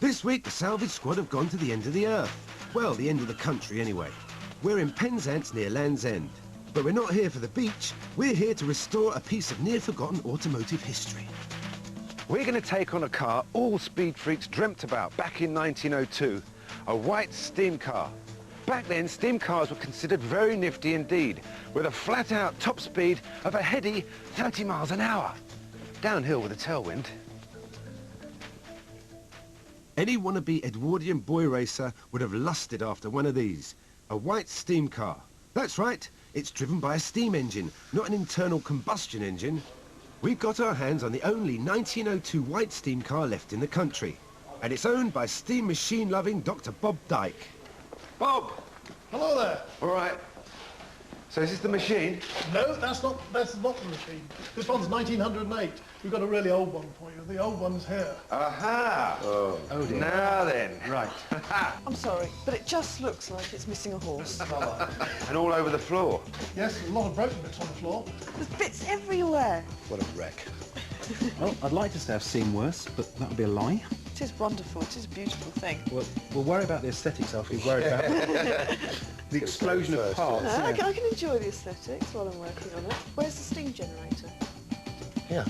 This week, the Salvage squad have gone to the end of the earth. Well, the end of the country, anyway. We're in Penzance near Land's End. But we're not here for the beach. We're here to restore a piece of near-forgotten automotive history. We're going to take on a car all speed freaks dreamt about back in 1902. A white steam car. Back then, steam cars were considered very nifty indeed, with a flat-out top speed of a heady 30 miles an hour. Downhill with a tailwind. Any wannabe Edwardian boy racer would have lusted after one of these. A white steam car. That's right, it's driven by a steam engine, not an internal combustion engine. We've got our hands on the only 1902 white steam car left in the country. And it's owned by steam machine-loving Dr. Bob Dyke. Bob! Hello there. All right. So is this the machine? No, that's not the machine. This one's 1908. We've got a really old one for you. The old one's here. Aha! Oh dear. Now then. Right. I'm sorry, but it just looks like it's missing a horse. And all over the floor. Yes, there's a lot of broken bits on the floor. There's bits everywhere. What a wreck. Well, I'd like to say I've seen worse, but that would be a lie. It is wonderful. It is a beautiful thing. Well, we'll worry about the aesthetics after we've worried about the explosion of parts. I can enjoy the aesthetics while I'm working on it. Where's the steam generator? Yeah.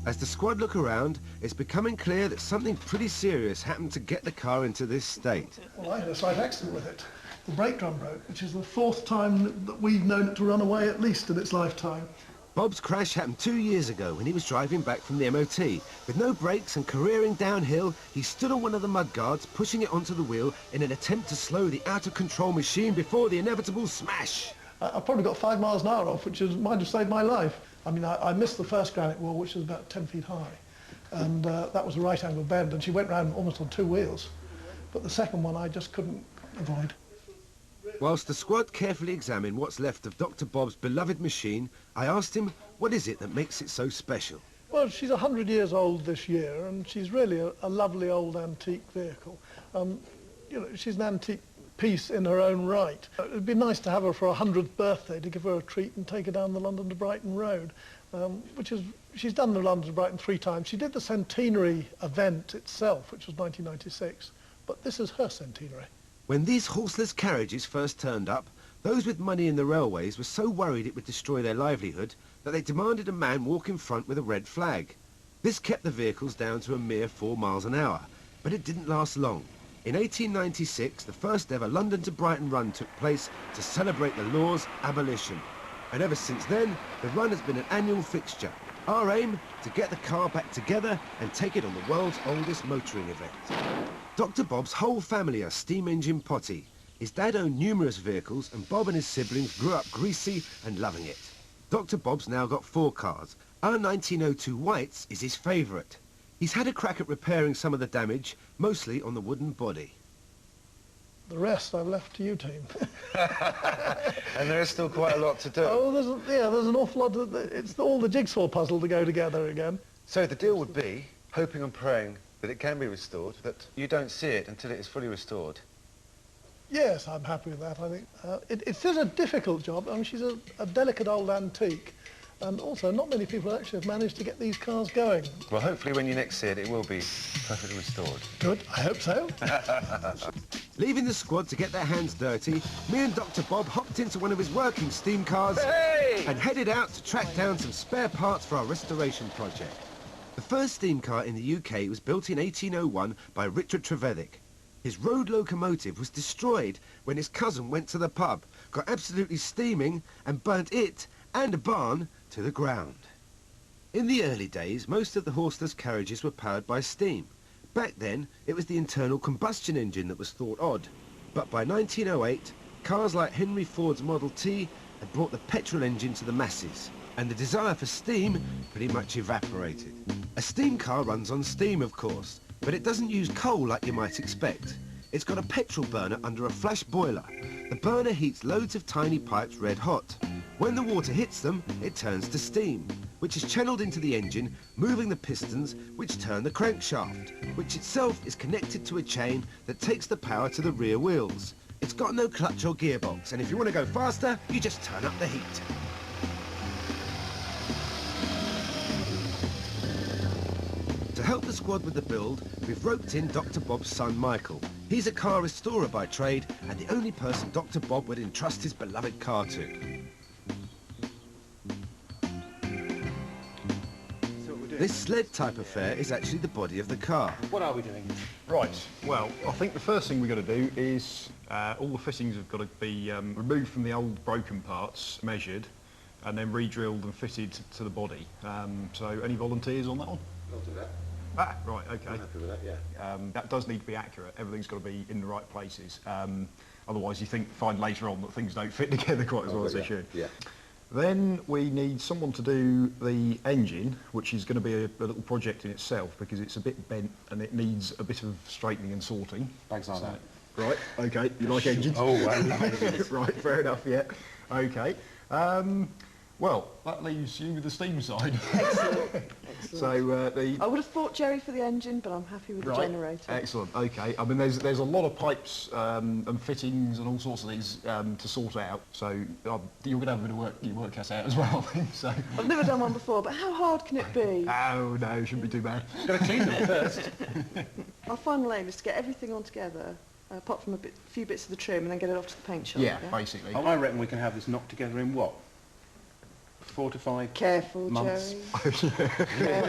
As the squad look around, it's becoming clear that something pretty serious happened to get the car into this state. Well, I had a slight accident with it. The brake drum broke, which is the fourth time that we've known it to run away at least in its lifetime. Bob's crash happened 2 years ago when he was driving back from the MOT. With no brakes and careering downhill, he stood on one of the mudguards, pushing it onto the wheel in an attempt to slow the out-of-control machine before the inevitable smash. I probably got 5 miles an hour off, which might have saved my life. I mean, I missed the first granite wall, which was about 10 feet high, and that was a right-angle bend, and she went round almost on 2 wheels. But the second one I just couldn't avoid. Whilst the squad carefully examined what's left of Dr. Bob's beloved machine, I asked him, what is it that makes it so special? Well, she's 100 years old this year, and she's really a lovely old antique vehicle. You know, she's an antique piece in her own right. It'd be nice to have her for her 100th birthday, to give her a treat and take her down the London to Brighton Road, she's done the London to Brighton 3 times. She did the centenary event itself, which was 1996, but this is her centenary. When these horseless carriages first turned up, those with money in the railways were so worried it would destroy their livelihood that they demanded a man walk in front with a red flag. This kept the vehicles down to a mere 4 miles an hour, but it didn't last long. In 1896, the first ever London to Brighton run took place to celebrate the law's abolition. And ever since then, the run has been an annual fixture. Our aim, to get the car back together and take it on the world's oldest motoring event. Dr. Bob's whole family are steam engine potty. His dad owned numerous vehicles, and Bob and his siblings grew up greasy and loving it. Dr. Bob's now got 4 cars. Our 1902 Whites is his favourite. He's had a crack at repairing some of the damage, mostly on the wooden body. The rest I've left to you, team. And there is still quite a lot to do. Oh, there's an awful lot. It's all the jigsaw puzzle to go together again. So the deal would be, hoping and praying that it can be restored, that you don't see it until it is fully restored. Yes, I'm happy with that, I think. It is a difficult job. I mean, she's a delicate old antique, and also not many people actually have managed to get these cars going. Well, hopefully when you next see it, it will be perfectly restored. Good, I hope so. Leaving the squad to get their hands dirty, me and Dr. Bob hopped into one of his working steam cars and headed out to track down some spare parts for our restoration project. The first steam car in the UK was built in 1801 by Richard Trevithick. His road locomotive was destroyed when his cousin went to the pub, got absolutely steaming and burnt it and a barn to the ground. In the early days, most of the horseless carriages were powered by steam. Back then, it was the internal combustion engine that was thought odd. But by 1908, cars like Henry Ford's Model T had brought the petrol engine to the masses, and the desire for steam pretty much evaporated. A steam car runs on steam, of course, but it doesn't use coal like you might expect. It's got a petrol burner under a flash boiler. The burner heats loads of tiny pipes red hot. When the water hits them, it turns to steam, which is channeled into the engine, moving the pistons, which turn the crankshaft, which itself is connected to a chain that takes the power to the rear wheels. It's got no clutch or gearbox, and if you want to go faster, you just turn up the heat. To help the squad with the build, we've roped in Dr. Bob's son Michael. He's a car restorer by trade and the only person Dr. Bob would entrust his beloved car to. This sled type affair is actually the body of the car. What are we doing? Right, well, I think the first thing we've got to do is all the fittings have got to be removed from the old broken parts, measured, and then re-drilled and fitted to the body. So any volunteers on that one? I'll do that. Ah, right, okay. I'm happy with that, yeah. That does need to be accurate. Everything's got to be in the right places. Otherwise you find later on that things don't fit together quite as well as they should. Yeah. Then we need someone to do the engine, which is going to be a little project in itself because it's a bit bent and it needs a bit of straightening and sorting. Bags like that. Right, okay, you like engines? Oh, wow. Right, fair enough, yeah. Okay. Well, that leaves you with the steam side. Excellent. So I would have thought Jerry for the engine, but I'm happy with the generator. Excellent. Okay. I mean, there's a lot of pipes and fittings and all sorts of things to sort out. So you're going to have a bit of your work cut out as well. I think, so. I've never done one before, but how hard can it be? Oh no, shouldn't be too bad. Got to clean them first. Our final aim is to get everything on together, apart from a few bits of the trim, and then get it off to the paint shop. Yeah, basically. I reckon we can have this knocked together in what? 4 to 5 Careful, months. Jerry. Careful.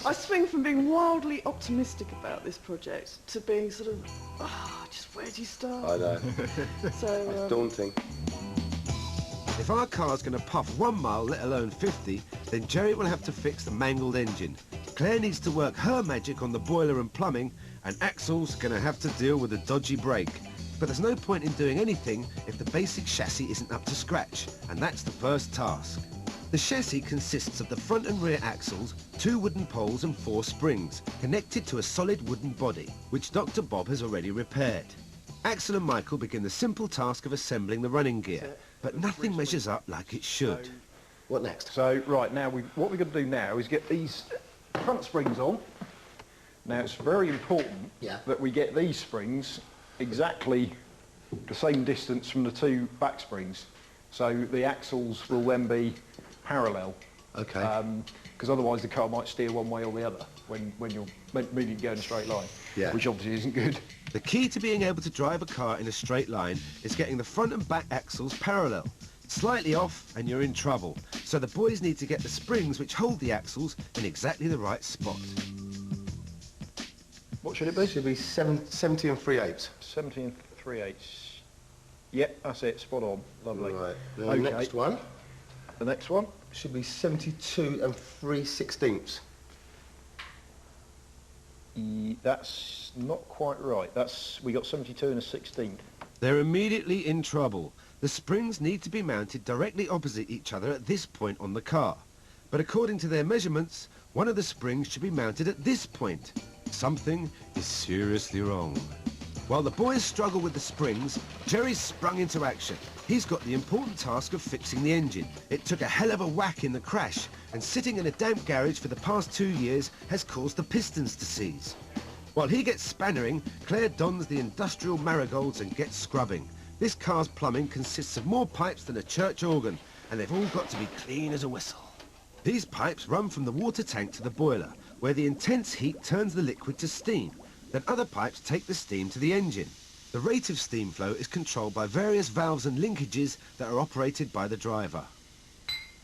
I swing from being wildly optimistic about this project to being sort of, just where do you start? I know. So, It's daunting. If our car's going to puff 1 mile, let alone 50, then Jerry will have to fix the mangled engine. Claire needs to work her magic on the boiler and plumbing, and Axel's going to have to deal with a dodgy brake. But there's no point in doing anything if the basic chassis isn't up to scratch, and that's the first task. The chassis consists of the front and rear axles, 2 wooden poles and 4 springs, connected to a solid wooden body, which Dr. Bob has already repaired. Axel and Michael begin the simple task of assembling the running gear, but nothing measures up like it should. What next? So right now, what we've got to do now is get these front springs on. Now it's very important that we get these springs exactly the same distance from the 2 back springs, so the axles will then be parallel. Okay. Because otherwise the car might steer one way or the other when you're meaning to go in a straight line, which obviously isn't good. The key to being able to drive a car in a straight line is getting the front and back axles parallel. Slightly off and you're in trouble, so the boys need to get the springs which hold the axles in exactly the right spot. What should it be? Should be 70 and 3/8. 70 and 3/8. Yep, that's it, spot on. Lovely. Right. The Okay. next one The next one? should be 72 and 3/16. That's not quite right. We got 72 and a 16th. They're immediately in trouble. The springs need to be mounted directly opposite each other at this point on the car. But according to their measurements, one of the springs should be mounted at this point. Something is seriously wrong. While the boys struggle with the springs, Jerry's sprung into action. He's got the important task of fixing the engine. It took a hell of a whack in the crash, and sitting in a damp garage for the past 2 years has caused the pistons to seize. While he gets spannering, Claire dons the industrial marigolds and gets scrubbing. This car's plumbing consists of more pipes than a church organ, and they've all got to be clean as a whistle. These pipes run from the water tank to the boiler, where the intense heat turns the liquid to steam. Then other pipes take the steam to the engine. The rate of steam flow is controlled by various valves and linkages that are operated by the driver.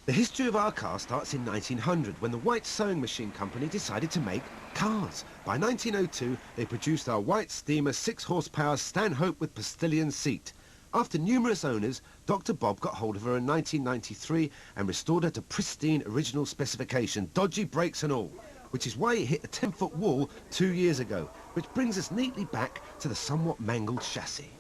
The history of our car starts in 1900, when the White Sewing Machine Company decided to make cars. By 1902, they produced our White Steamer 6 horsepower Stanhope with Postilion seat. After numerous owners, Dr. Bob got hold of her in 1993 and restored her to pristine original specification, dodgy brakes and all, which is why it hit a 10-foot wall 2 years ago, which brings us neatly back to the somewhat mangled chassis.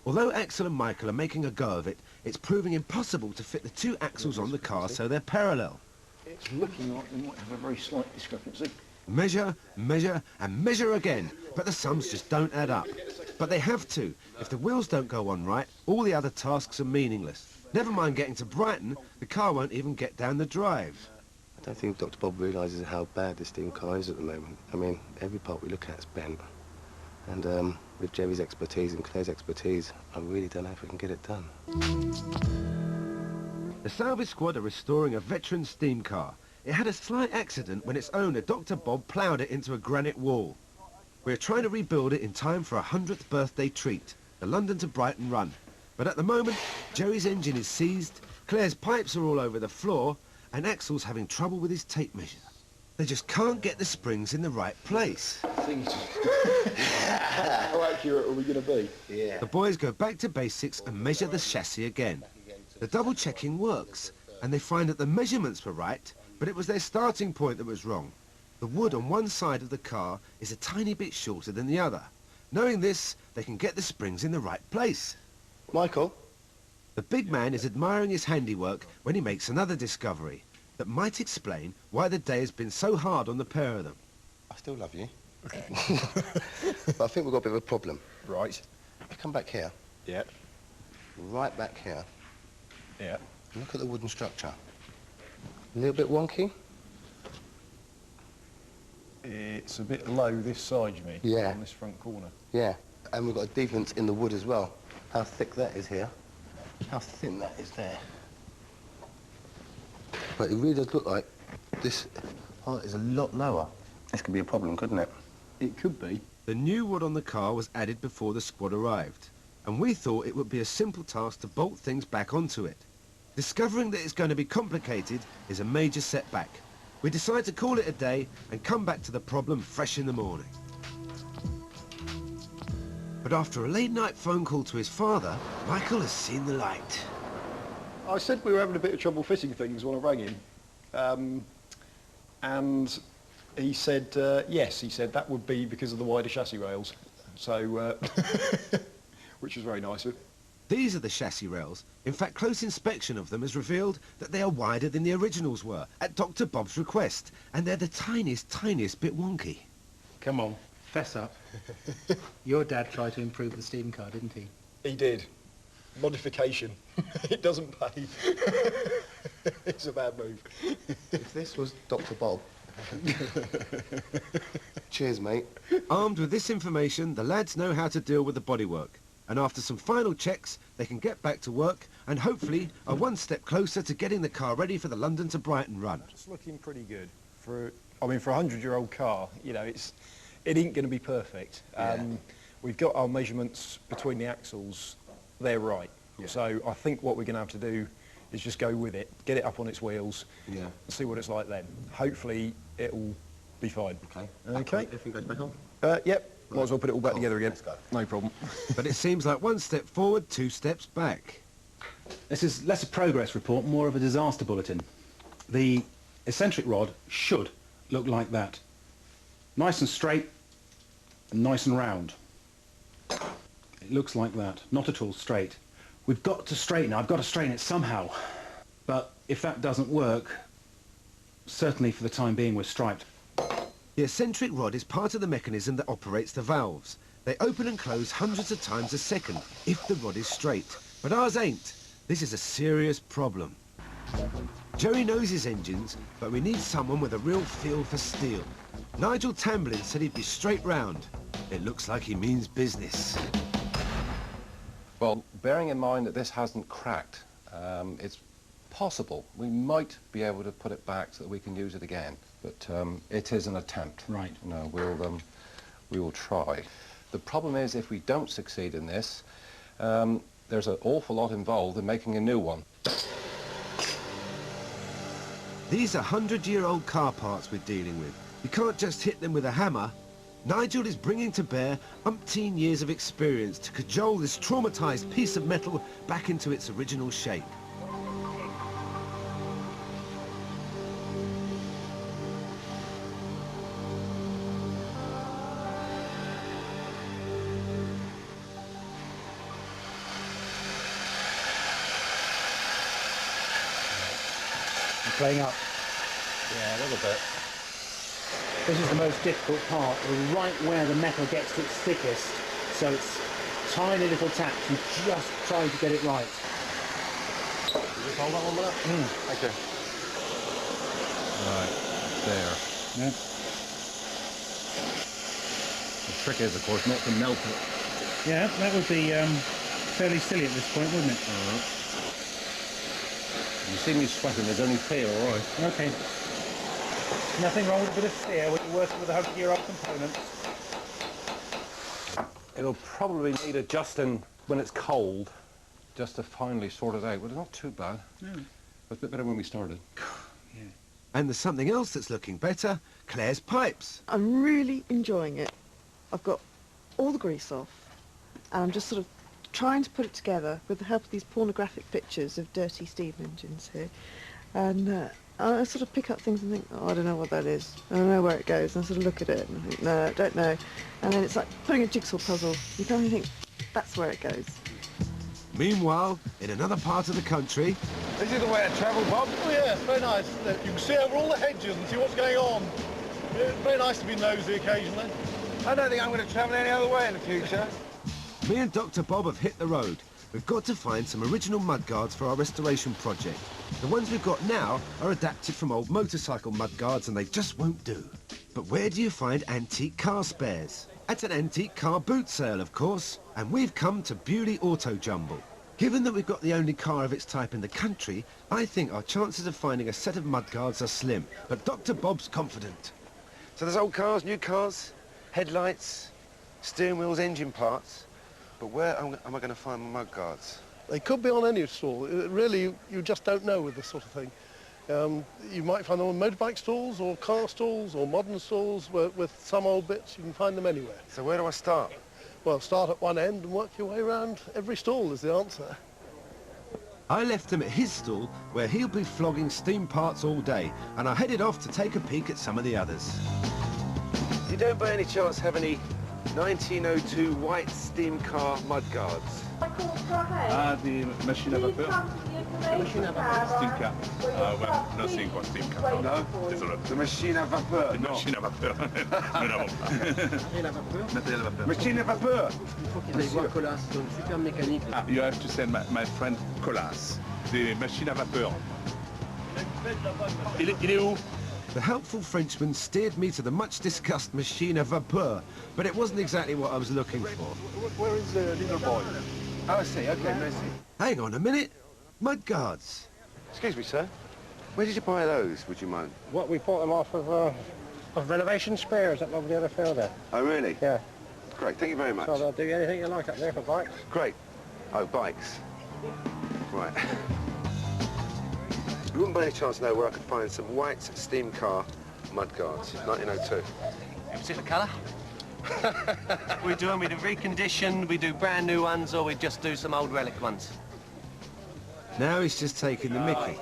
Although Axel and Michael are making a go of it, it's proving impossible to fit the 2 axles on the car so they're parallel. It's looking like we might have a very slight discrepancy. Measure, measure, and measure again, but the sums just don't add up. But they have to. If the wheels don't go on right, all the other tasks are meaningless. Never mind getting to Brighton, the car won't even get down the drive. I don't think Dr. Bob realises how bad this steam car is at the moment. I mean, every part we look at is bent. And with Jerry's expertise and Claire's expertise, I really don't know if we can get it done. The Salvage squad are restoring a veteran steam car. it had a slight accident when its owner, Dr. Bob, ploughed it into a granite wall. We're trying to rebuild it in time for a 100th birthday treat, the London to Brighton run. But at the moment, Jerry's engine is seized, Claire's pipes are all over the floor, and Axel's having trouble with his tape measure. They just can't get the springs in the right place. How accurate are we going to be? Yeah. The boys go back to basics and measure the chassis again. The double checking works, and they find that the measurements were right, but it was their starting point that was wrong. The wood on one side of the car is a tiny bit shorter than the other. Knowing this, they can get the springs in the right place. Michael? The big man is admiring his handiwork when he makes another discovery that might explain why the day has been so hard on the pair of them. I still love you. But I think we've got a bit of a problem. Right. If you come back here. Yeah. Right back here. Yeah. Look at the wooden structure. A little bit wonky? It's a bit low this side, you mean? Yeah. On this front corner. Yeah. And we've got a difference in the wood as well. How thick that is here. How thin that is there. But it really does look like this height is a lot lower. This could be a problem, couldn't it? It could be. The new wood on the car was added before the squad arrived, and we thought it would be a simple task to bolt things back onto it. Discovering that it's going to be complicated is a major setback. We decide to call it a day and come back to the problem fresh in the morning. But after a late-night phone call to his father, Michael has seen the light. I said we were having a bit of trouble fitting things when I rang him. And he said, yes, he said that would be because of the wider chassis rails. So, which was very nice of him. These are the chassis rails. In fact, close inspection of them has revealed that they are wider than the originals were, at Dr. Bob's request, and they're the tiniest bit wonky. Come on, fess up. Your dad tried to improve the steam car, didn't he? He did. Modification. It doesn't pay. It's a bad move. If this was Dr. Bob. Cheers, mate. Armed with this information, the lads know how to deal with the bodywork. And after some final checks, they can get back to work and hopefully are one step closer to getting the car ready for the London to Brighton run. It's looking pretty good. For a 100-year-old car, you know, it ain't going to be perfect. We've got our measurements between the axles, they're right. Yeah. So I think what we're going to have to do is just go with it, get it up on its wheels, and see what it's like then. Hopefully it'll be fine. Okay. Okay. Everything goes back on? Yep. Might as well put it all back together again. Let's go. No problem. But it seems like one step forward, two steps back. This is less a progress report, more of a disaster bulletin. The eccentric rod should look like that. Nice and straight and nice and round. It looks like that, not at all straight. We've got to straighten it. I've got to straighten it somehow. But if that doesn't work, certainly for the time being we're striped. The eccentric rod is part of the mechanism that operates the valves. They open and close hundreds of times a second if the rod is straight. But ours ain't. This is a serious problem. Jerry knows his engines, but we need someone with a real feel for steel. Nigel Tamblin said he'd be straight round. It looks like he means business. Well, bearing in mind that this hasn't cracked, it's possible we might be able to put it back so that we can use it again. But it is an attempt. Right. No, we will try. The problem is if we don't succeed in this, there's an awful lot involved in making a new one. These are 100-year-old car parts we're dealing with. You can't just hit them with a hammer. Nigel is bringing to bear umpteen years of experience to cajole this traumatized piece of metal back into its original shape. Playing up. Yeah, a little bit. This is the most difficult part, right where the metal gets to its thickest. So it's tiny little taps, you just try to get it right. Just hold that one minute. Thank you. Right, there. Yeah. The trick is, of course, not to melt it. Yeah, that would be fairly silly at this point, wouldn't it? You see me sweating, there's only fear, all right. Okay. Nothing wrong with a bit of steer when you're working with 100-year-old components. It'll probably need adjusting when it's cold, just to finally sort it out. But it's not too bad. No. It was a bit better when we started. Yeah. And there's something else that's looking better, Claire's pipes. I'm really enjoying it. I've got all the grease off, and I'm just sort of trying to put it together with the help of these pornographic pictures of dirty steam engines here. And I sort of pick up things and think, oh, I don't know what that is. I don't know where it goes. And I sort of look at it and I think, no, I don't know. And then it's like putting a jigsaw puzzle. You kind of think, that's where it goes. Meanwhile, in another part of the country... This is the way I travel, Bob. Oh yeah, it's very nice. You can see over all the hedges and see what's going on. It's very nice to be nosy occasionally. I don't think I'm going to travel any other way in the future. Me and Dr. Bob have hit the road. We've got to find some original mudguards for our restoration project. The ones we've got now are adapted from old motorcycle mudguards and they just won't do. But where do you find antique car spares? At an antique car boot sale, of course. And we've come to Bewley Auto Jumble. Given that we've got the only car of its type in the country, I think our chances of finding a set of mudguards are slim. But Dr. Bob's confident. So there's old cars, new cars, headlights, steering wheels, engine parts. But where am I going to find my mudguards? They could be on any stall. Really, you just don't know with this sort of thing. You might find them on motorbike stalls or car stalls or modern stalls with some old bits. You can find them anywhere. So where do I start? Well, start at one end and work your way around every stall is the answer. I left him at his stall where he'll be flogging steam parts all day, and I headed off to take a peek at some of the others. You don't by any chance have any 1902 white steam car mudguards? Ah, the machine à vapeur. Steam car. Well, nothing for steam car. No? Désolé. The machine à vapeur. The machine à vapeur. Nous n'avons pas. Matériel à vapeur. Machine à vapeur. Ah, you have to send my friend Colas. The machine à vapeur. Il est où? The helpful Frenchman steered me to the much-discussed machine à vapeur, but it wasn't exactly what I was looking for. Where is the little boy? Oh, I see. Okay, merci. Hang on a minute. Mudguards. Excuse me, sir. Where did you buy those, would you mind? What, we bought them off of renovation spares up over the other field there. Oh, really? Yeah. Great, thank you very much. So they'll do anything you like up there for bikes. Great. Oh, bikes. Right. You wouldn't by any chance know where I could find some white steam car mudguards, 1902. Any particular colour? We do them, we do reconditioned, we do brand new ones, or we just do some old relic ones. Now he's just taking the mickey.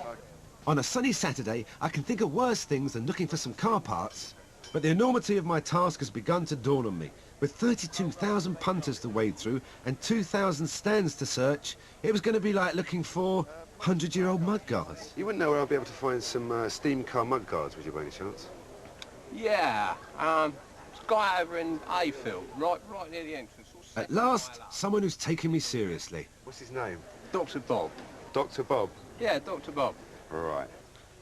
On a sunny Saturday, I can think of worse things than looking for some car parts. But the enormity of my task has begun to dawn on me. With 32,000 punters to wade through and 2,000 stands to search, it was going to be like looking for 100-year-old mudguards. You wouldn't know where I'll be able to find some steam car mudguards, would you by any chance? Yeah, it's a guy over in Ayfield, right near the entrance. At last, someone who's taken me seriously. What's his name? Dr. Bob. Dr. Bob? Yeah, Dr. Bob. Right.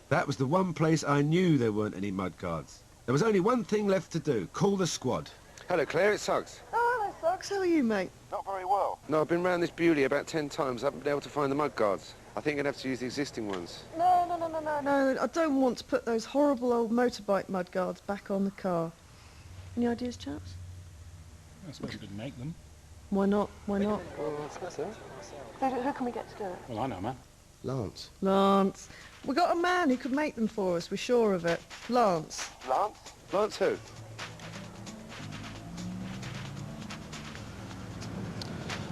That was the one place I knew there weren't any mudguards. There was only one thing left to do, call the squad. Hello, Claire, it's Suggs. Oh, hello, Fox. How are you, mate? Not very well. No, I've been round this Bewley about 10 times. I haven't been able to find the mudguards. I think I'd have to use the existing ones. No. I don't want to put those horrible old motorbike mudguards back on the car. Any ideas, chaps? I suppose you could make them. Why not? Who can we get to do it? Well, I know, man. Lance. Lance. We got a man who could make them for us, we're sure of it. Lance. Lance? Lance who?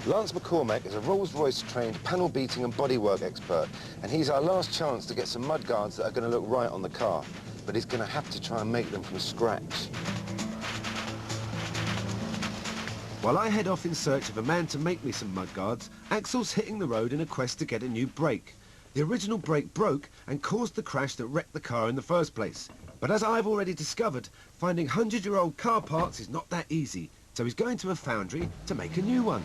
Lance McCormack is a Rolls-Royce trained panel beating and bodywork expert, and he's our last chance to get some mudguards that are going to look right on the car. But he's going to have to try and make them from scratch. While I head off in search of a man to make me some mudguards, Axel's hitting the road in a quest to get a new brake. The original brake broke and caused the crash that wrecked the car in the first place. But as I've already discovered, finding 100-year-old car parts is not that easy, so he's going to a foundry to make a new one.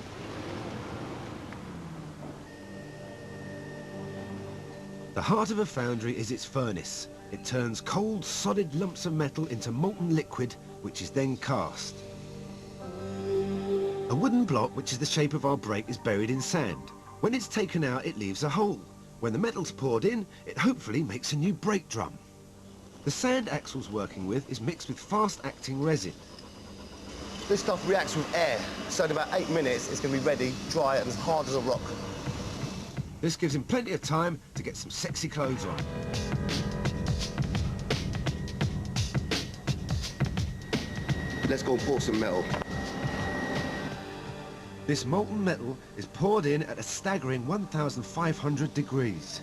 The heart of a foundry is its furnace. It turns cold, solid lumps of metal into molten liquid, which is then cast. A wooden block, which is the shape of our brake, is buried in sand. When it's taken out, it leaves a hole. When the metal's poured in, it hopefully makes a new brake drum. The sand Axel's working with is mixed with fast-acting resin. This stuff reacts with air, so in about 8 minutes it's going to be ready, dry and as hard as a rock. This gives him plenty of time to get some sexy clothes on. Let's go and pour some metal. This molten metal is poured in at a staggering 1,500 degrees.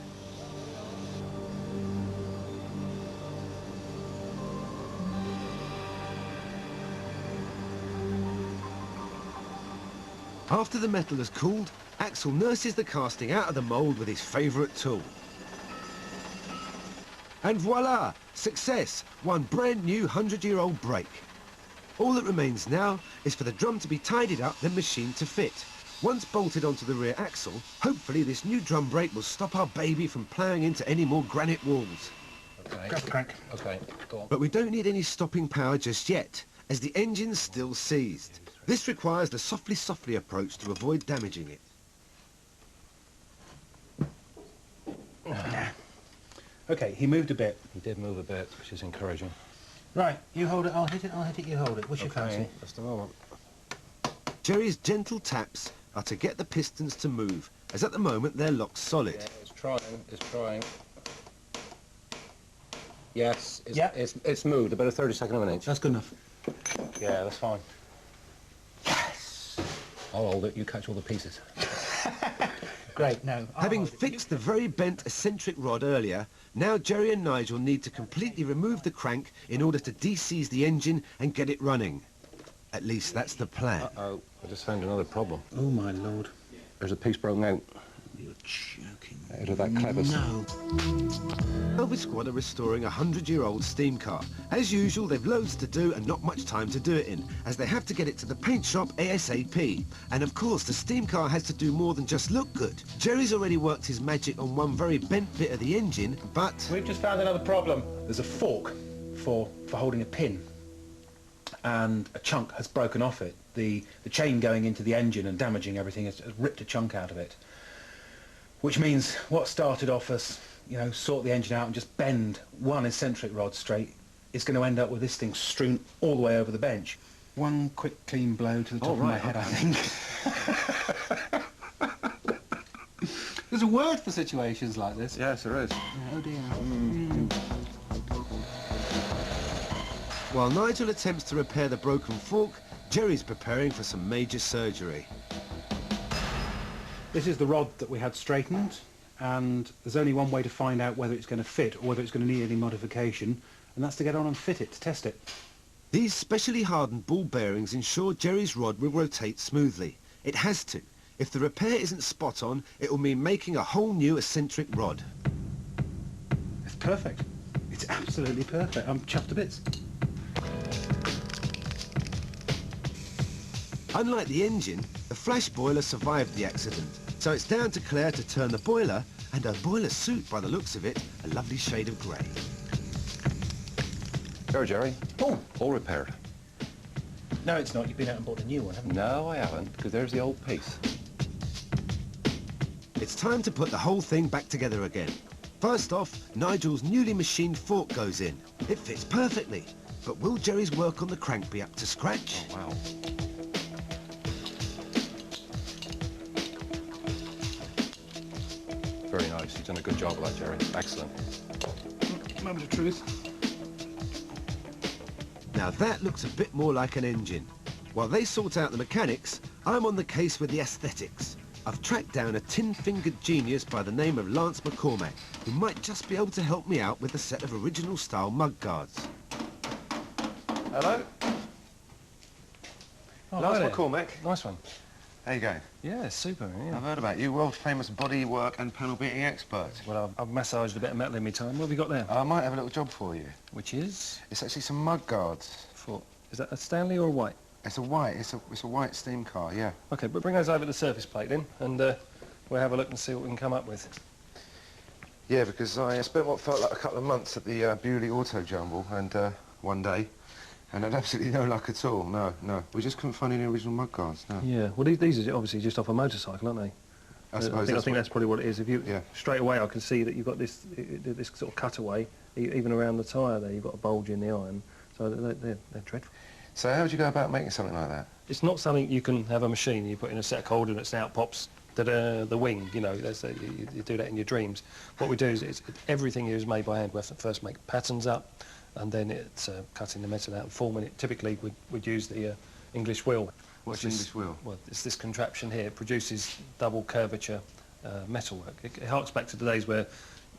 After the metal has cooled, Axel nurses the casting out of the mould with his favourite tool. And voila! Success! One brand new 100-year-old brake. All that remains now is for the drum to be tidied up, then machined to fit. Once bolted onto the rear axle, hopefully this new drum brake will stop our baby from ploughing into any more granite walls. Okay. Grab the crank. Okay, go on. But we don't need any stopping power just yet, as the engine's still seized. This requires the softly approach to avoid damaging it. Okay, he moved a bit. He did move a bit, which is encouraging. Right, you hold it, I'll hit it, you hold it. What's your fancy? Just a moment. Jerry's gentle taps are to get the pistons to move, as at the moment they're locked solid. Yeah, it's trying. Yes, it's moved, about a 32nd of an inch. That's good enough. Yeah, that's fine. Yes! I'll hold it, you catch all the pieces. Great, no. Having fixed the very bent eccentric rod earlier, now Jerry and Nigel need to completely remove the crank in order to de-seize the engine and get it running. At least that's the plan. Uh-oh, I just found another problem. Oh, my Lord. There's a piece broken out. You're joking. Out of that clevis. No. Salvage Squad are restoring a 100-year-old steam car. As usual, they've loads to do and not much time to do it in, as they have to get it to the paint shop ASAP. And of course, the steam car has to do more than just look good. Jerry's already worked his magic on one very bent bit of the engine, but... We've just found another problem. There's a fork for holding a pin, and a chunk has broken off it. The chain going into the engine and damaging everything has ripped a chunk out of it. Which means what started off as, you know, sort the engine out and just bend one eccentric rod straight is going to end up with this thing strewn all the way over the bench. One quick clean blow to the top of my head, I think. There's a word for situations like this. Yes, there is. Oh dear. While Nigel attempts to repair the broken fork, Jerry's preparing for some major surgery. This is the rod that we had straightened, and there's only one way to find out whether it's going to fit or whether it's going to need any modification, and that's to get on and fit it, to test it. These specially hardened ball bearings ensure Jerry's rod will rotate smoothly. It has to. If the repair isn't spot on, it will mean making a whole new eccentric rod. It's perfect. It's absolutely perfect. I'm chuffed to bits. Unlike the engine, the flash boiler survived the accident, so it's down to Claire to turn the boiler, and her boiler suit, by the looks of it, a lovely shade of grey. There, Jerry. Oh. All repaired. No, it's not. You've been out and bought a new one, haven't you? No, I haven't, because there's the old piece. It's time to put the whole thing back together again. First off, Nigel's newly machined fork goes in. It fits perfectly, but will Jerry's work on the crank be up to scratch? Oh, wow. Very nice. You've done a good job of that, Jerry. Excellent. Moment of truth. Now that looks a bit more like an engine. While they sort out the mechanics, I'm on the case with the aesthetics. I've tracked down a tin-fingered genius by the name of Lance McCormack, who might just be able to help me out with a set of original-style mud guards. Hello? Oh, Lance hi there. McCormack. Nice one. How you going? Yeah, super, yeah. I've heard about you, world-famous body work and panel beating expert. Well, I've massaged a bit of metal in my time. What have you got there? I might have a little job for you. Which is? It's actually some mud guards. Is that a Stanley or a white? It's a white. It's a white steam car. Yeah. Okay, but bring those over to the surface plate then, and we'll have a look and see what we can come up with. Yeah, because I spent what felt like a couple of months at the Bewley Auto Jumble, and one day, and had absolutely no luck at all. No. We just couldn't find any original mud guards. No. Yeah. Well, these are obviously just off a motorcycle, aren't they? I suppose I think that's probably what it is. If you yeah. straight away, I can see that you've got this sort of cutaway, Even around the tyre there, you've got a bulge in the iron, so they're dreadful. So how would you go about making something like that? It's not something you can have a machine, you put in a set of coordinates and out pops the wing, you know, you do that in your dreams. What we do is everything here is made by hand. We have to first make patterns up, and then it's cutting the metal out and forming it. Typically we'd use the English wheel. What's English wheel? Well, it's this contraption here. It produces double curvature metalwork. It harks back to the days where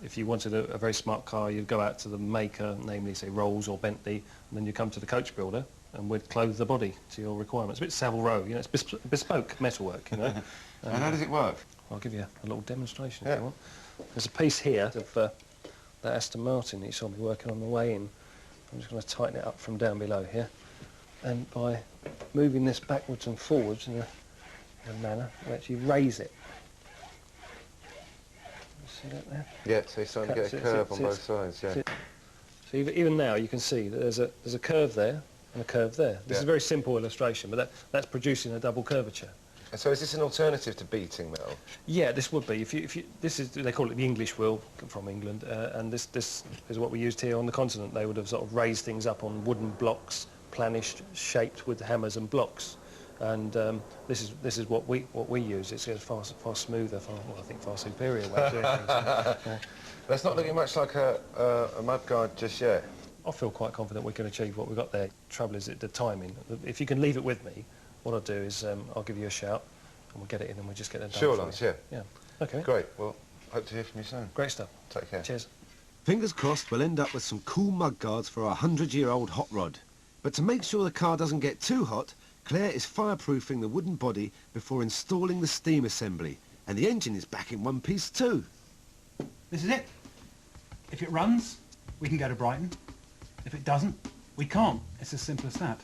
if you wanted a very smart car, you'd go out to the maker, namely say Rolls or Bentley, and then you come to the coach builder and we'd clothe the body to your requirements. A bit Savile Row, you know, it's bespoke metalwork, you know. And how does it work? I'll give you a little demonstration if you want. There's a piece here of that Aston Martin that you saw me working on the way in. I'm just going to tighten it up from down below here. And by moving this backwards and forwards in a manner, we actually raise it. See that there? Yeah, so you're starting to get a curve on both sides, yeah. So even now you can see that there's a curve there and a curve there. This is a very simple illustration, but that's producing a double curvature. And so is this an alternative to beating metal? Yeah, this would be. If you this is, they call it the English wheel from England, and this is what we used here on the continent. They would have sort of raised things up on wooden blocks, planished, shaped with hammers and blocks. And this is what we use. It's a far smoother, far superior way of doing things. That's not looking much like a mudguard just yet. I feel quite confident we can achieve what we've got there. Trouble is the timing. If you can leave it with me, what I'll do is I'll give you a shout and we'll get it in and we'll just get it done. Sure, Lance, yeah. Yeah. Okay. Great. Well, hope to hear from you soon. Great stuff. Take care. Cheers. Fingers crossed we'll end up with some cool mudguards for our 100-year-old hot rod. But to make sure the car doesn't get too hot, Claire is fireproofing the wooden body before installing the steam assembly. And the engine is back in one piece too. This is it. If it runs, we can go to Brighton. If it doesn't, we can't. It's as simple as that.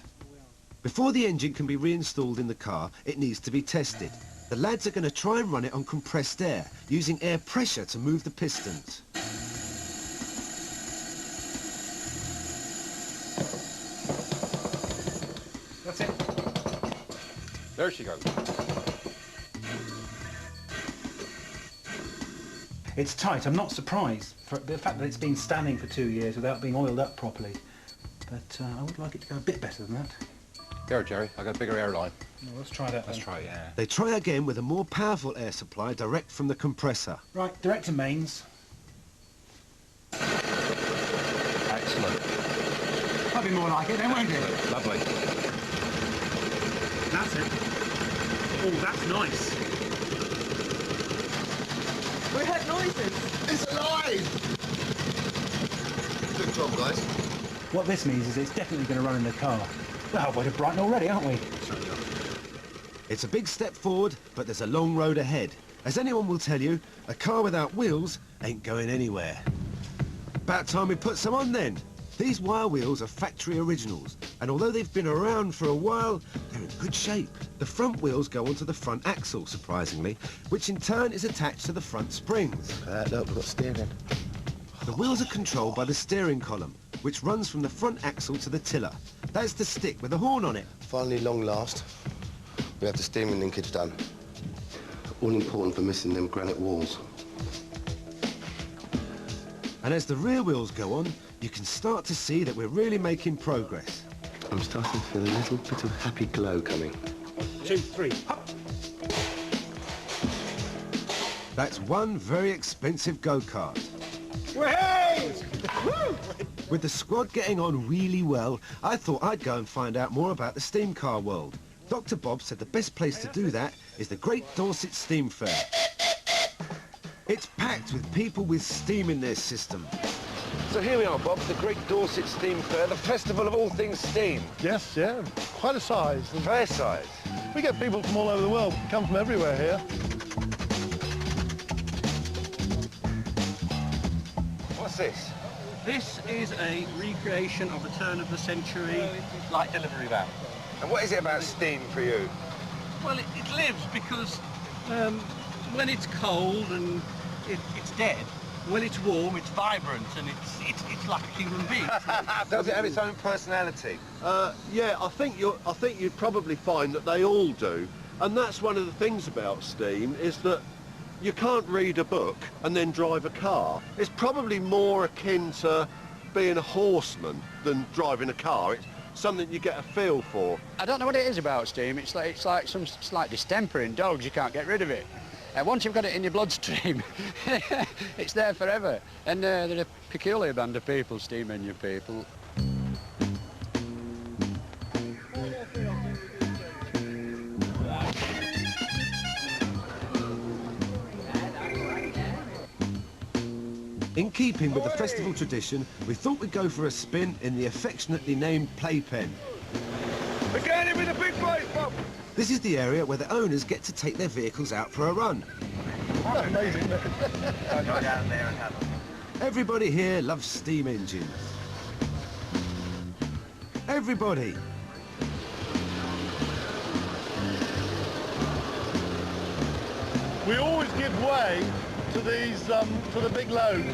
Before the engine can be reinstalled in the car, it needs to be tested. The lads are going to try and run it on compressed air, using air pressure to move the pistons. That's it. There she goes. It's tight. I'm not surprised for the fact that it's been standing for 2 years without being oiled up properly. But I would like it to go a bit better than that. There, Jerry. I got a bigger airline. Well, let's try that. Let's try it, yeah. They try again with a more powerful air supply direct from the compressor. Right, direct to mains. Excellent. That'll be more like it then, won't it? Lovely. That's it. Oh, that's nice. We heard noises. It's alive! Good job, guys. What this means is it's definitely going to run in the car. We're halfway to Brighton already, aren't we? It's a big step forward, but there's a long road ahead. As anyone will tell you, a car without wheels ain't going anywhere. About time we put some on then. These wire wheels are factory originals, and although they've been around for a while, they're in good shape. The front wheels go onto the front axle, surprisingly, which in turn is attached to the front springs. Look, we've got steering. The wheels are controlled by the steering column, which runs from the front axle to the tiller. That's the stick with the horn on it. Finally, long last, we have the steering linkage done. All important for missing them granite walls. And as the rear wheels go on, you can start to see that we're really making progress. I'm starting to feel a little bit of happy glow coming. 2, 3, hop! That's one very expensive go-kart. With the squad getting on really well, I thought I'd go and find out more about the steam car world. Dr. Bob said the best place to do that is the Great Dorset Steam Fair. It's packed with people with steam in their system. So here we are, Bob, the Great Dorset Steam Fair, the festival of all things steam. Yes, yeah, quite a size. Fair size. We get people from all over the world, come from everywhere here. What's this? This is a recreation of the turn of the century light delivery van. And what is it about steam for you? Well, it lives because when it's cold and it's dead, when it's warm, it's vibrant and it's like a human being. Does it have its own personality? Yeah, I think you'd probably find that they all do, and that's one of the things about steam is that you can't read a book and then drive a car. It's probably more akin to being a horseman than driving a car. It's something you get a feel for. I don't know what it is about steam. It's like some slight distemper in dogs. You can't get rid of it. And once you've got it in your bloodstream, it's there forever. And they're a peculiar band of people, steam engine people. In keeping with the festival tradition, we thought we'd go for a spin in the affectionately named playpen. We're going in with a big place, Bob! This is the area where the owners get to take their vehicles out for a run. That's amazing, isn't it? Go down there and have a... Everybody here loves steam engines. Everybody. We always give way to these, to the big loads.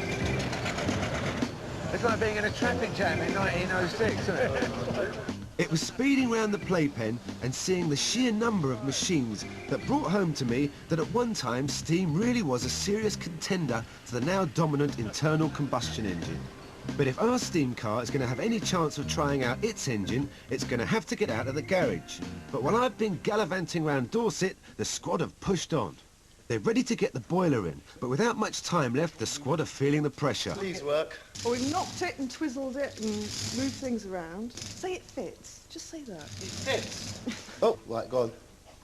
It's like being in a traffic jam in 1906, isn't it? It was speeding round the playpen and seeing the sheer number of machines that brought home to me that at one time steam really was a serious contender to the now dominant internal combustion engine. But if our steam car is going to have any chance of trying out its engine, it's going to have to get out of the garage. But while I've been gallivanting round Dorset, the squad have pushed on. They're ready to get the boiler in, but without much time left, the squad are feeling the pressure. Please work. Well, we've knocked it and twizzled it and moved things around. Say it fits. Just say that. It fits. Oh, right, go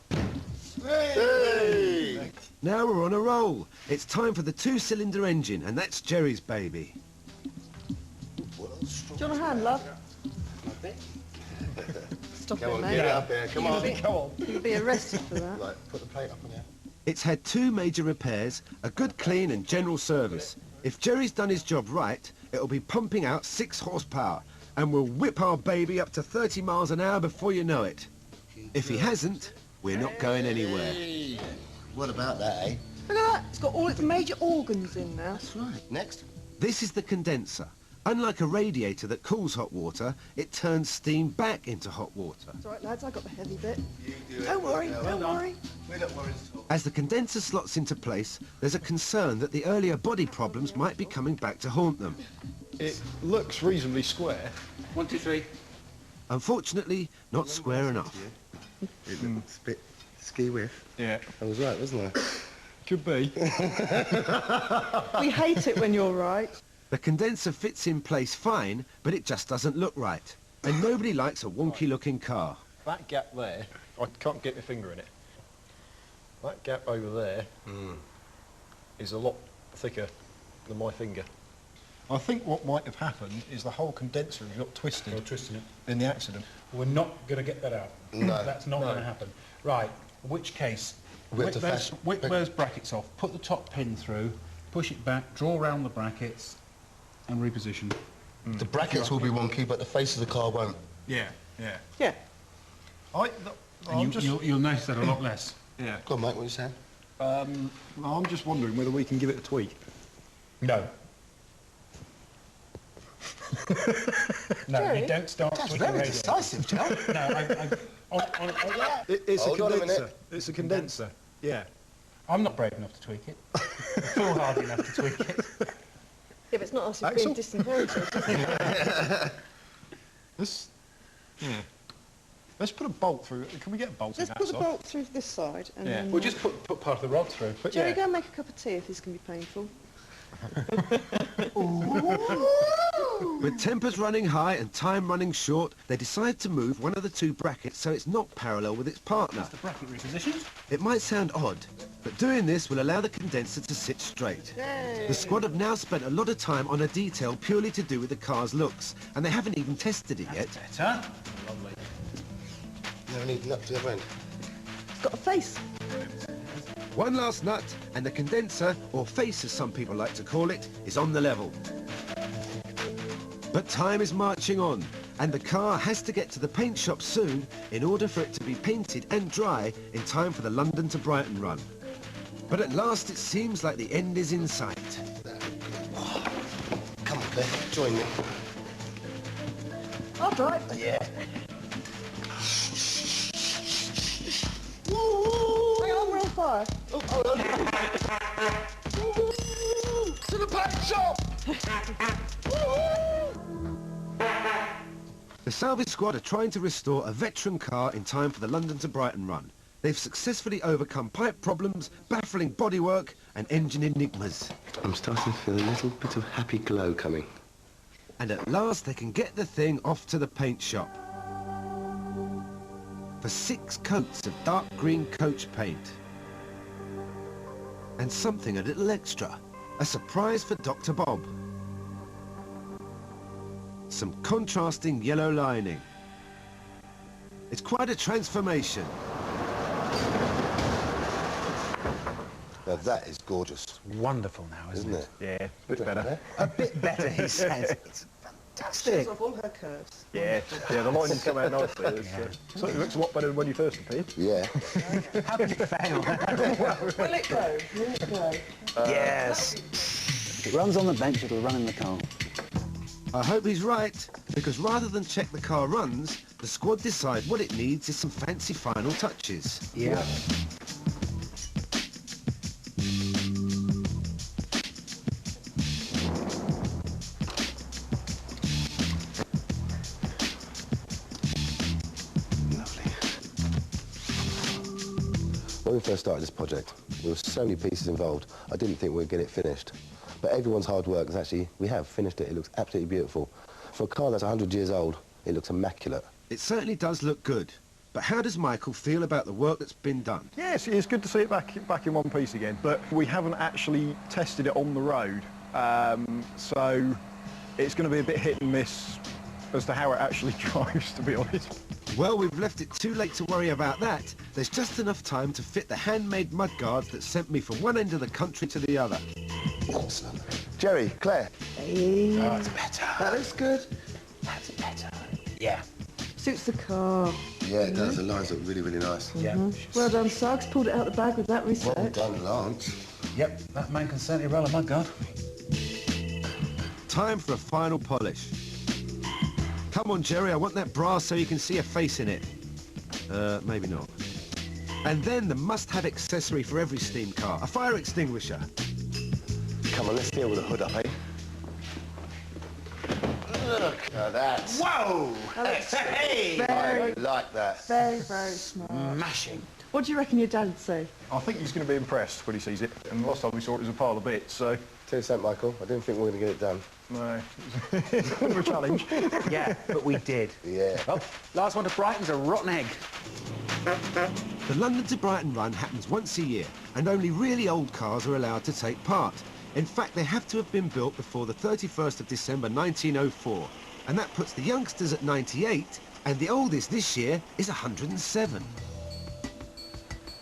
on. Hey! Now we're on a roll. It's time for the two-cylinder engine, and that's Jerry's baby. Do you want a hand, love? Stop Come it, on, mate. get it up here, come on. Come on. You'll be arrested for that. Right, put the plate up on there. It's had 2 major repairs, a good clean and general service. If Jerry's done his job right, it'll be pumping out 6 horsepower, and we'll whip our baby up to 30 miles an hour before you know it. If he hasn't, we're not going anywhere. What about that, eh? Look at that. It's got all its major organs in there. That's right. Next. This is the condenser. Unlike a radiator that cools hot water, it turns steam back into hot water. It's all right, lads. I got the heavy bit. You do it. Don't worry. Don't worry. We're not worried at all. As the condenser slots into place, there's a concern that the earlier body problems might be coming back to haunt them. It looks reasonably square. 1, 2, 3. Unfortunately, not square enough. It's a bit ski whiff. Yeah. I was right, wasn't I? Could be. We hate it when you're right. The condenser fits in place fine, but it just doesn't look right. And nobody likes a wonky-looking car. That gap there, I can't get my finger in it. That gap over there is a lot thicker than my finger. I think what might have happened is the whole condenser has got twisted in the accident. We're not going to get that out. No. That's not going to happen. Right, in which case, We have to whip those brackets off, put the top pin through, push it back, draw around the brackets, and reposition. The brackets will be wonky, but the face of the car won't. Yeah, yeah. Yeah. You'll notice that a lot less. Yeah. Go on, mate, what are you saying? I'm just wondering whether we can give it a tweak. No. No, Jerry? you don't start That's tweaking very radio. decisive, Joe. No, It's Hold a on a condenser. minute. It's a condenser. Yeah. I'm not brave enough to tweak it. Foolhardy enough to tweak it. Yeah, but it's not us who's Axel? being disinherited. Let's put a bolt through it. Can we get a bolt Let's in that put the side? bolt through this side and Yeah. then... We'll just put part of the rod through. But Jerry, yeah. go and make a cup of tea if this can be painful. With tempers running high and time running short, they decide to move one of the 2 brackets so it's not parallel with its partner. The bracket repositioned. It might sound odd, but doing this will allow the condenser to sit straight. The squad have now spent a lot of time on a detail purely to do with the car's looks, and they haven't even tested it yet. Better. Lovely. No need nut to the other end. It's got a face. One last nut, and the condenser, or face as some people like to call it, is on the level. But time is marching on, and the car has to get to the paint shop soon in order for it to be painted and dry in time for the London to Brighton run. But at last it seems like the end is in sight. Come on, Claire, join me. I'll drive. Yeah. Hang on, we're on fire. Oh, hold on. To the paint shop! The salvage squad are trying to restore a veteran car in time for the London to Brighton run. They've successfully overcome pipe problems, baffling bodywork and engine enigmas. I'm starting to feel a little bit of happy glow coming. And at last they can get the thing off to the paint shop. For 6 coats of dark green coach paint. And something a little extra. A surprise for Dr. Bob. Some contrasting yellow lining. It's quite a transformation. Now that is gorgeous. Wonderful now, isn't it? Yeah, a bit better. A bit better, he says. It's fantastic. Shows off all her curves. Yeah, the lines come out nicely. So it looks a lot better than when you first appeared. Yeah. How can you fail? Will it go? Will it go? Yes. If it runs on the bench, it'll run in the car. I hope he's right, because rather than check the car runs, the squad decide what it needs is some fancy final touches. Yeah. When we first started this project, there were so many pieces involved, I didn't think we'd get it finished. But everyone's hard work has actually, we have finished it. It looks absolutely beautiful. For a car that's 100 years old, it looks immaculate. It certainly does look good. But how does Michael feel about the work that's been done? Yes, it's good to see it back in one piece again, but we haven't actually tested it on the road. So it's going to be a bit hit and miss as to how it actually drives, to be honest. Well, we've left it too late to worry about that. There's just enough time to fit the handmade mudguards that sent me from one end of the country to the other. Excellent. Jerry, Claire. Hey. Oh, it's better. That looks good. That's better. Yeah. Suits the car. Yeah, it does. The lines look really, really nice. Yeah. Well done, Suggs. Pulled it out the bag with that research. Well done, Lance. Yep, that man can certainly roll a mudguard. Time for a final polish. Come on, Jerry, I want that brass so you can see a face in it. Maybe not. And then the must-have accessory for every steam car, a fire extinguisher. Come on, let's deal with the hood up, eh? Look at that. Whoa! Hey! I like that. Very, very smart. Mashing. What do you reckon your dad would say? I think he's going to be impressed when he sees it. And the last time we saw it was a pile of bits, so... Tell you something, Michael, I didn't think we were going to get it done. No, it's a bit of a challenge. Yeah, but we did. Yeah. Oh, last one to Brighton's a rotten egg. The London to Brighton run happens once a year, and only really old cars are allowed to take part. In fact, they have to have been built before the 31st of December 1904, and that puts the youngsters at 98, and the oldest this year is 107.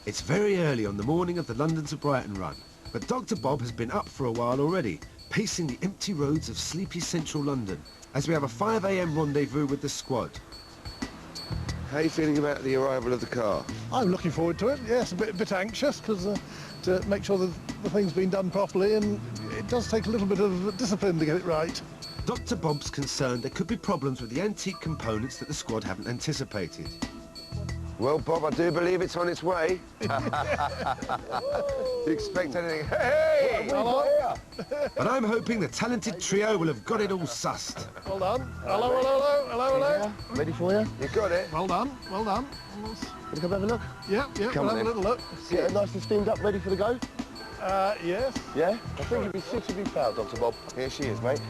It's very early on the morning of the London to Brighton run, but Dr. Bob has been up for a while already, pacing the empty roads of sleepy central London, as we have a 5 a.m. rendezvous with the squad. How are you feeling about the arrival of the car? I'm looking forward to it. Yes, a bit anxious because to make sure that the thing's been done properly, and it does take a little bit of discipline to get it right. Dr. Bob's concerned there could be problems with the antique components that the squad haven't anticipated. Well, Bob, I do believe it's on its way. Do you expect anything? Hey! Hello? But I'm hoping the talented trio will have got it all sussed. Well done. Hello, hello, hello, hello, hello. Ready for you? You got it? Well done, well done. Can you come have a look? Yeah, Come we'll on have a little look. Get it nice and steamed up, ready for the go? Yes. Yeah? I think you'd be suitably proud, Dr. Bob. Here she is, mate.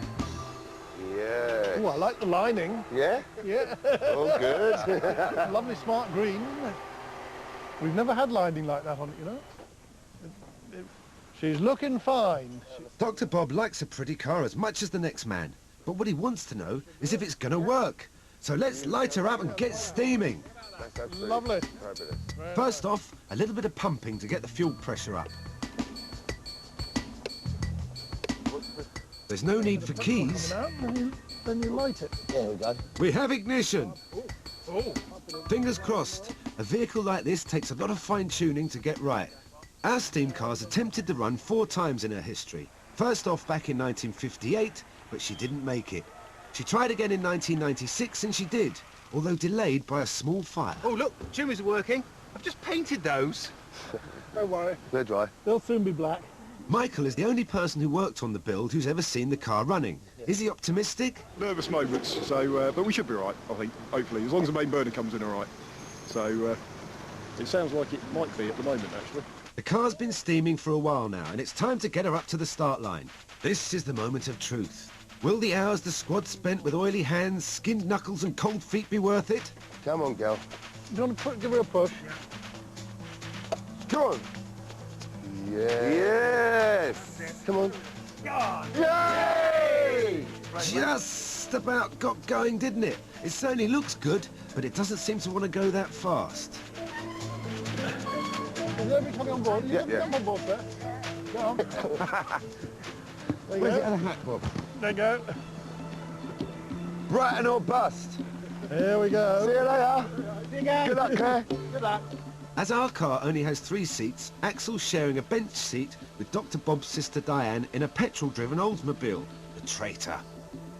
Yeah. Oh, I like the lining. Yeah? Yeah. Oh, good. Lovely smart green, isn't it? We've never had lining like that on it, you know. She's looking fine. Dr. Bob likes a pretty car as much as the next man, but what he wants to know is if it's going to work. So let's light her up and get steaming. Lovely. First off, a little bit of pumping to get the fuel pressure up. There's no need for keys. Then you light it. There we go. We have ignition. Oh. Fingers crossed. A vehicle like this takes a lot of fine-tuning to get right. Our steam car's attempted the run 4 times in her history. First off back in 1958, but she didn't make it. She tried again in 1996 and she did, although delayed by a small fire. Oh, look, Jimmy's working. I've just painted those. Don't worry. They're dry. They'll soon be black. Michael is the only person who worked on the build who's ever seen the car running. Is he optimistic? Nervous moments, so but we should be all right, I think, hopefully, as long as the main burner comes in all right. So it sounds like it might be at the moment, actually. The car's been steaming for a while now, and it's time to get her up to the start line. This is the moment of truth. Will the hours the squad spent with oily hands, skinned knuckles and cold feet be worth it? Come on, girl. Do you want to give her a push? Come on. Yes. Come on. Yay! Just about got going, didn't it? It certainly looks good, but it doesn't seem to want to go that fast. Is everybody coming on board? Yeah. Come on board, sir. Go on. Where's the other hat, Bob? There you go. Brighton or bust. Here we go. See you later. Good luck, Claire. Good luck. As our car only has 3 seats, Axel's sharing a bench seat with Dr. Bob's sister Diane in a petrol-driven Oldsmobile. The traitor.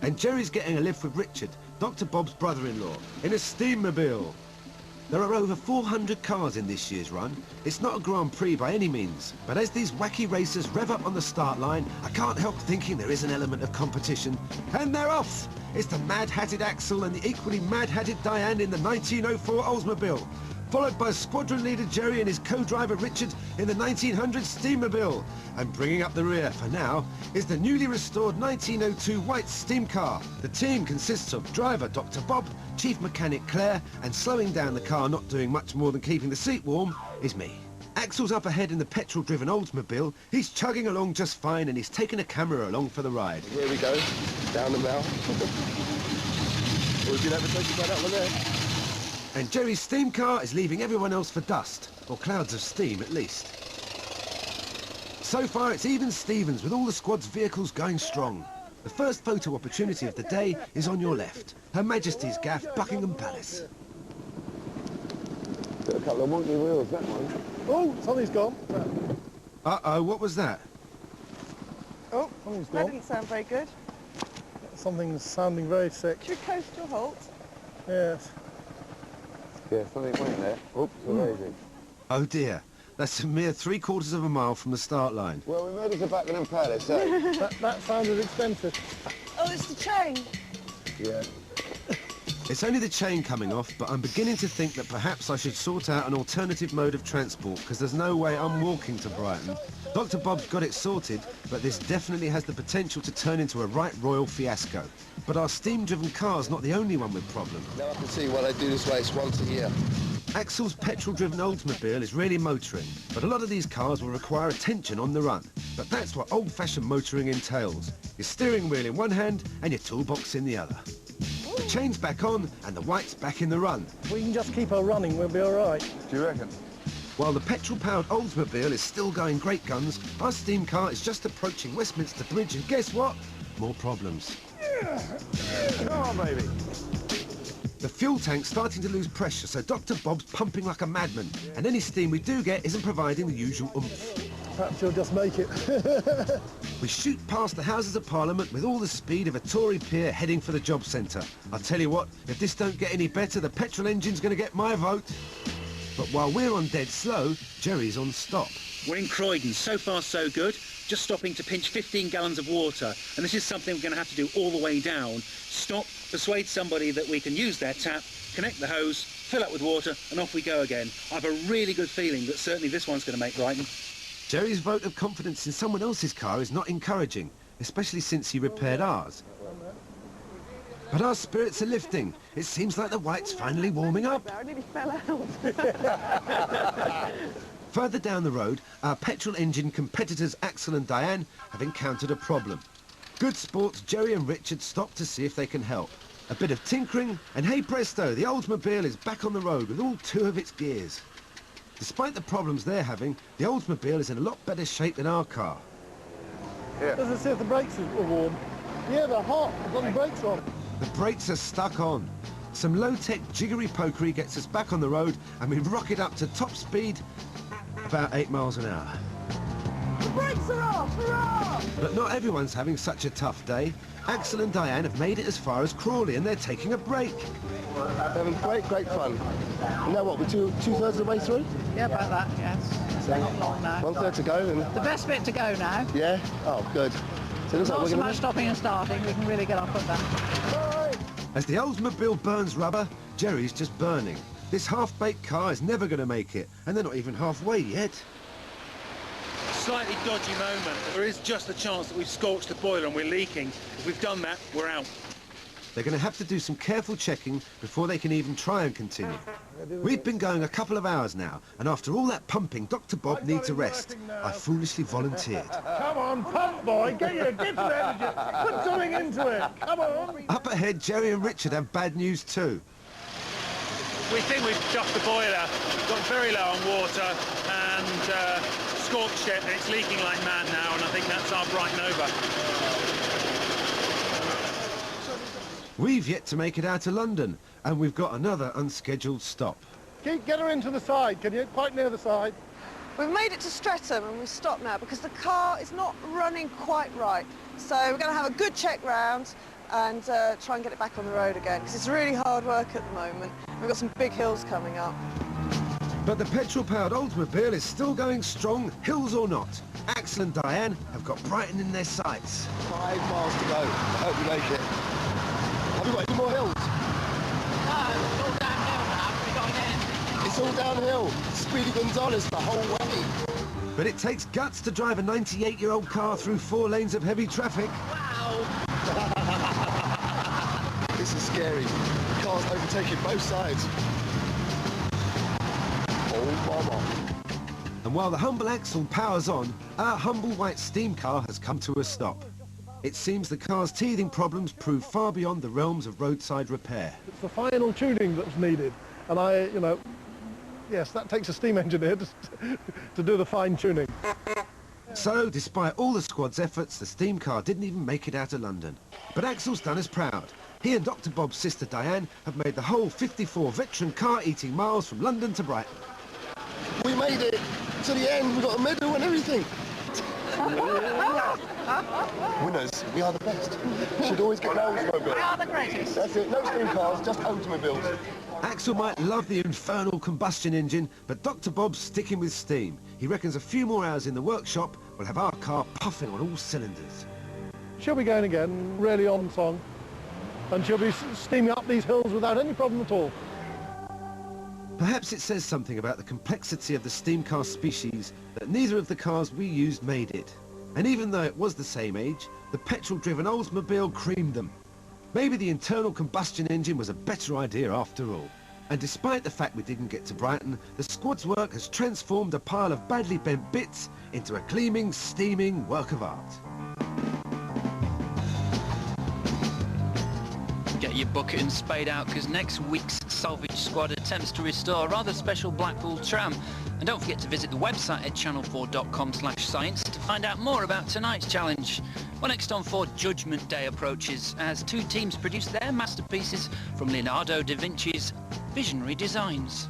And Jerry's getting a lift with Richard, Dr. Bob's brother-in-law, in a Steammobile. There are over 400 cars in this year's run. It's not a Grand Prix by any means, but as these wacky racers rev up on the start line, I can't help thinking there is an element of competition. And they're off! It's the mad-hatted Axel and the equally mad-hatted Diane in the 1904 Oldsmobile, followed by squadron leader Jerry and his co-driver Richard in the 1900 Steammobile. And bringing up the rear for now is the newly restored 1902 white steam car. The team consists of driver Dr. Bob, chief mechanic Claire, and slowing down the car, not doing much more than keeping the seat warm, is me. Axel's up ahead in the petrol-driven Oldsmobile. He's chugging along just fine and he's taken a camera along for the ride. Here we go. Down the mouth. We've been advertising about that one there. And Jerry's steam car is leaving everyone else for dust, or clouds of steam at least. So far it's even Stevens with all the squad's vehicles going strong. The first photo opportunity of the day is on your left. Her Majesty's gaff, Buckingham Palace. Got a couple of wonky wheels, that one. Oh, something's gone. Uh-oh, what was that? Oh, Something's that gone. didn't sound very good. Something's sounding very sick. Should we coast or halt? Yes. Yeah, something went there. Oops, amazing. Oh dear, that's a mere 3/4 of a mile from the start line. Well, we made it to Buckingham Palace, eh? that sounded expensive. Oh, it's the chain. Yeah. It's only the chain coming off, but I'm beginning to think that perhaps I should sort out an alternative mode of transport, because there's no way I'm walking to Brighton. Dr. Bob's got it sorted, but this definitely has the potential to turn into a right royal fiasco. But our steam-driven car's not the only one with problems. Now I can see why they do this race once a year. Axel's petrol-driven Oldsmobile is really motoring, but a lot of these cars will require attention on the run. But that's what old-fashioned motoring entails. Your steering wheel in one hand and your toolbox in the other. The chain's back on and the white's back in the run. If we can just keep her running, we'll be all right. Do you reckon? While the petrol-powered Oldsmobile is still going great guns, our steam car is just approaching Westminster Bridge, and guess what? More problems. Come on, baby. The fuel tank's starting to lose pressure, so Dr. Bob's pumping like a madman, and any steam we do get isn't providing the usual oomph. Perhaps you'll just make it. We shoot past the Houses of Parliament with all the speed of a Tory peer heading for the job centre. I'll tell you what, if this don't get any better, the petrol engine's going to get my vote. But while we're on dead slow, Jerry's on stop. We're in Croydon. So far, so good. Just stopping to pinch 15 gallons of water. And this is something we're going to have to do all the way down. Stop, persuade somebody that we can use their tap, connect the hose, fill up with water, and off we go again. I have a really good feeling that certainly this one's going to make Brighton. Jerry's vote of confidence in someone else's car is not encouraging, especially since he repaired ours. But our spirits are lifting. It seems like the white's finally warming up. I nearly fell out. Further down the road, our petrol engine competitors Axel and Diane have encountered a problem. Good sports Jerry and Richard stop to see if they can help. A bit of tinkering, and hey presto, the Oldsmobile is back on the road with all 2 of its gears. Despite the problems they're having, the Oldsmobile is in a lot better shape than our car. Yeah. Does it see if the brakes are warm? Yeah, they're hot. I've got the brakes on. The brakes are stuck on. Some low-tech jiggery-pokery gets us back on the road, and we rocket up to top speed, about 8 miles an hour. The brakes are off! Hurrah! But not everyone's having such a tough day. Axel and Diane have made it as far as Crawley and they're taking a break. Having great fun. You know what, we're two-thirds of the way through? Yeah, about that, yes. So, Not long now. 1/3 to go. And... The best bit to go now. Yeah? Oh, good. So it looks like Not we're so gonna... much stopping and starting, we can really get off of that. As the Oldsmobile burns rubber, Jerry's just burning. This half-baked car is never going to make it, and they're not even halfway yet. Slightly dodgy moment. There is just a chance that we've scorched the boiler and we're leaking. If we've done that, we're out. They're going to have to do some careful checking before they can even try and continue. We've been going a couple of hours now, and after all that pumping, Dr. Bob needs a rest. I foolishly volunteered. Come on, pump, boy. Get some energy. Put something into it. Come on. Up ahead, Jerry and Richard have bad news too. We think we've chuffed the boiler, got very low on water and scorched it, and it's leaking like mad now, and I think that's our Bright Nova. We've yet to make it out of London, and we've got another unscheduled stop. Get her into the side, can you? Quite near the side. We've made it to Streatham and we've stopped now because the car is not running quite right. So we're going to have a good check round and try and get it back on the road again because it's really hard work at the moment. We've got some big hills coming up. But the petrol-powered Oldsmobile is still going strong, hills or not. Axel and Diane have got Brighton in their sights. 5 miles to go. I hope we make it. Have we got any more hills? No, it's all downhill now. We got in. It's all downhill. Speedy Gonzales the whole way. But it takes guts to drive a 98-year-old car through 4 lanes of heavy traffic. Wow. This is scary. Cars overtaking both sides. Oh, mama. And while the humble Axel powers on, our humble white steam car has come to a stop. It seems the car's teething problems prove far beyond the realms of roadside repair. It's the final tuning that's needed. And yes, that takes a steam engineer to do the fine tuning. So, despite all the squad's efforts, the steam car didn't even make it out of London. But Axel's done us proud. He and Dr. Bob's sister Diane have made the whole 54 veteran car-eating miles from London to Brighton. We made it to the end. We got a medal and everything. Winners, we are the best. Should always get an Oldsmobile. We are the greatest. That's it, no steam cars, just Oldsmobiles. Axel might love the infernal combustion engine, but Dr. Bob's sticking with steam. He reckons a few more hours in the workshop will have our car puffing on all cylinders. She'll be going again, really on song. And she'll be steaming up these hills without any problem at all. Perhaps it says something about the complexity of the steam car species that neither of the cars we used made it. And even though it was the same age, the petrol-driven Oldsmobile creamed them. Maybe the internal combustion engine was a better idea after all. And despite the fact we didn't get to Brighton, the squad's work has transformed a pile of badly bent bits into a gleaming, steaming work of art. Get your bucket and spade out because next week's Salvage squad attempts to restore a rather special Blackpool tram. And don't forget to visit the website at channel4.com/science to find out more about tonight's challenge. Well, next on 4, Judgment Day approaches as 2 teams produce their masterpieces from Leonardo da Vinci's visionary designs.